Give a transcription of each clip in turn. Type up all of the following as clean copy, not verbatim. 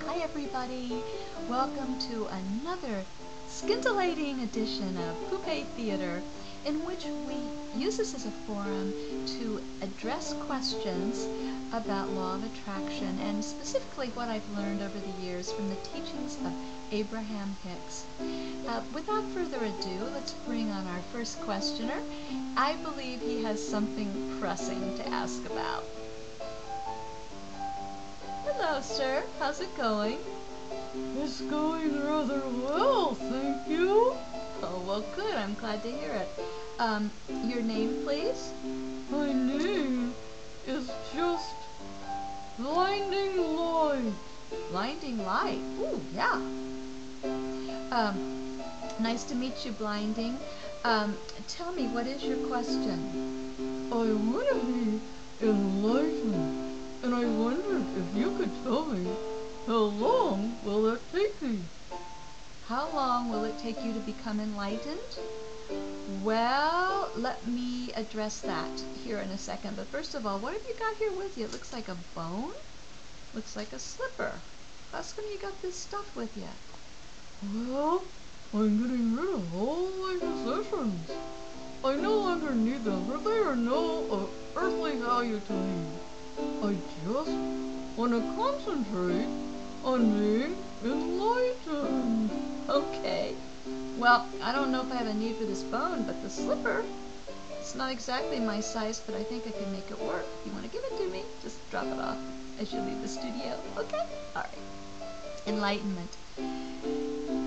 Hi everybody, welcome to another scintillating edition of Poupée Theater, in which we use this as a forum to address questions about law of attraction and specifically what I've learned over the years from the teachings of Abraham-Hicks. Without further ado, let's bring on our first questioner. I believe he has something pressing to ask about. Hello, sir. How's it going? It's going rather well, thank you. Oh, well, good. I'm glad to hear it. Your name, please? My name is just Blinding Light. Blinding Light. Ooh, yeah. Nice to meet you, Blinding. Tell me, what is your question? I want to be enlightened, and I wondered if you could tell me, how long will that take me? How long will it take you to become enlightened? Well, let me address that here in a second. But first of all, what have you got here with you? It looks like a bone. Looks like a slipper. How come you got this stuff with you? Well, I'm getting rid of all my possessions. I no longer need them, for they are no earthly value to me. I just want to concentrate on being enlightened. Okay. Well, I don't know if I have a need for this bone, but the slipper, it's not exactly my size, but I think I can make it work. If you want to give it to me, just drop it off as you leave the studio. Okay? All right. Enlightenment.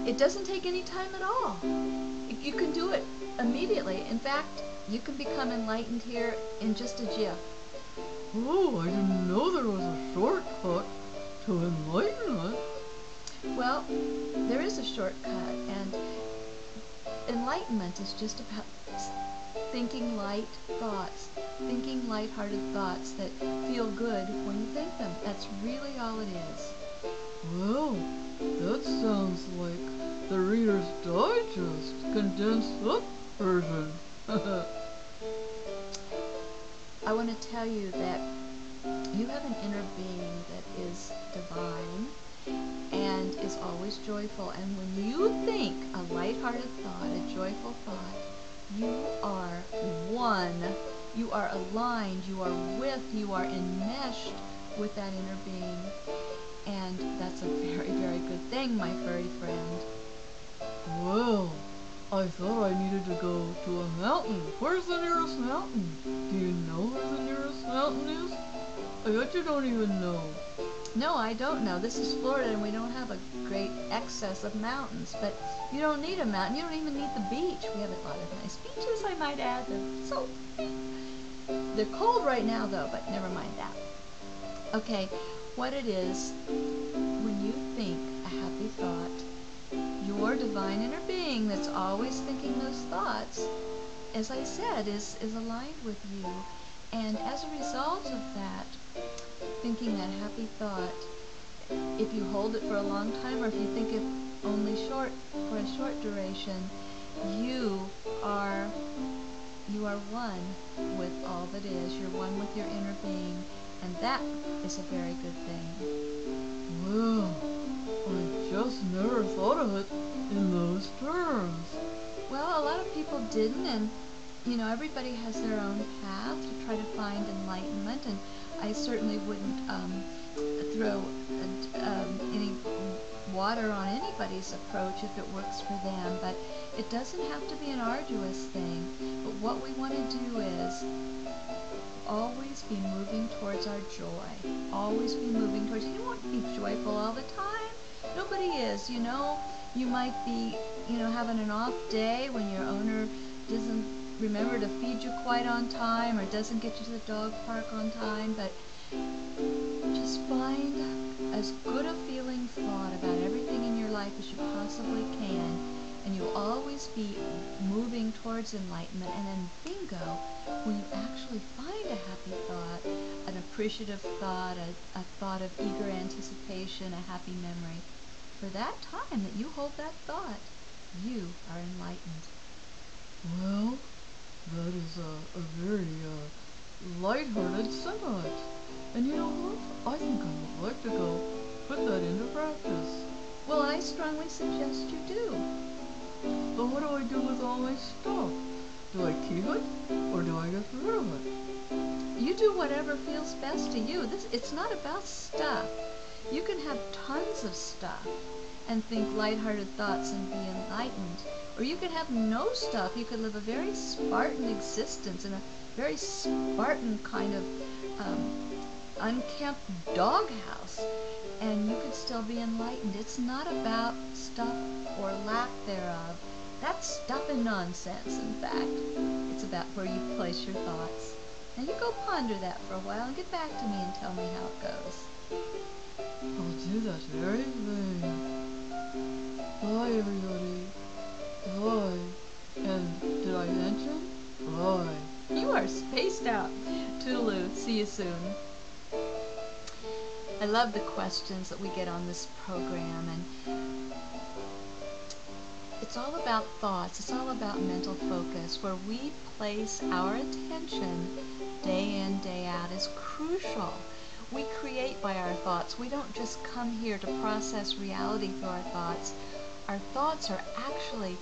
It doesn't take any time at all. You can do it immediately. In fact, you can become enlightened here in just a jiff. Oh, I didn't know there was a shortcut to enlightenment. Well, there is a shortcut, and enlightenment is just about thinking light thoughts, thinking light-hearted thoughts that feel good when you think them. That's really all it is. Well, that sounds like the Reader's Digest condensed up version. I want to tell you that you have an inner being that is divine and is always joyful, and when you think a light-hearted thought, a joyful thought, you are one, you are aligned, you are with, you are enmeshed with that inner being, and that's a very, very good thing, my furry friend. Well, I thought I needed to go to a mountain. Where's the nearest mountain? Do you know where the nearest mountain is? I bet you don't even know. No, I don't know. This is Florida, and we don't have a great excess of mountains. But you don't need a mountain. You don't even need the beach. We have a lot of nice beaches, I might add. They're so pretty. They're cold right now, though, but never mind that. Okay, what it is, when you think a happy thought, your divine inner being that's always thinking those thoughts, as I said, is aligned with you. And as a result of that, thinking that happy thought, if you hold it for a long time or if you think it only for a short duration, you are one with all that is. You're one with your inner being, and that is a very good thing. Well, I just never thought of it in those terms. Well, a lot of people didn't, and everybody has their own path to try to find enlightenment, and I certainly wouldn't throw any water on anybody's approach if it works for them, but it doesn't have to be an arduous thing. But what we want to do is always be moving towards our joy. Always be moving towards, you don't want to be joyful all the time. Nobody is, You might be, having an off day when your owner doesn't remember to feed you quite on time or doesn't get you to the dog park on time, but just find as good a feeling thought about everything in your life as you possibly can, and you'll always be moving towards enlightenment. And then bingo, when you actually find a happy thought, an appreciative thought, a thought of eager anticipation, a happy memory, for that time that you hold that thought, you are enlightened. Well, that is a very light-hearted sentiment. And you know what? I think I would like to go put that into practice. Well, I strongly suggest you do. But what do I do with all my stuff? Do I keep it, or do I get rid of it? You do whatever feels best to you. It's not about stuff. You can have tons of stuff and think lighthearted thoughts and be enlightened. Or you could have no stuff. You could live a very Spartan existence in a very Spartan kind of unkempt doghouse, and you could still be enlightened. It's not about stuff or lack thereof. That's stuff and nonsense, in fact. It's about where you place your thoughts. Now you go ponder that for a while and get back to me and tell me how it goes. I'll do that very thing. Bye, everybody. Bye. And did I mention? Bye. You are spaced out. Toodaloo. See you soon. I love the questions that we get on this program, and it's all about thoughts. It's all about mental focus. Where we place our attention day in, day out is crucial. We create by our thoughts. We don't just come here to process reality through our thoughts. Our thoughts are actually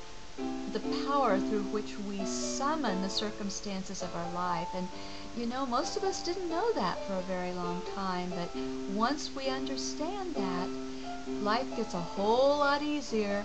the power through which we summon the circumstances of our life. And you know, most of us didn't know that for a very long time, but once we understand that, life gets a whole lot easier.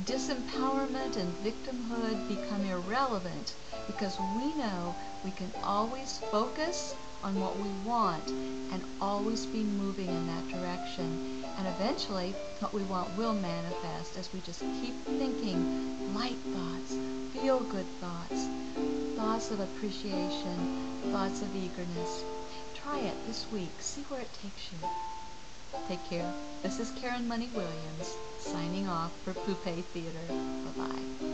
Disempowerment and victimhood become irrelevant because we know we can always focus on what we want and always be moving in that direction. And eventually, what we want will manifest as we just keep thinking light thoughts, feel-good thoughts, thoughts of appreciation, thoughts of eagerness. Try it this week. See where it takes you. Take care. This is Karen Money Williams, signing off for Poupée Theater. Bye-bye.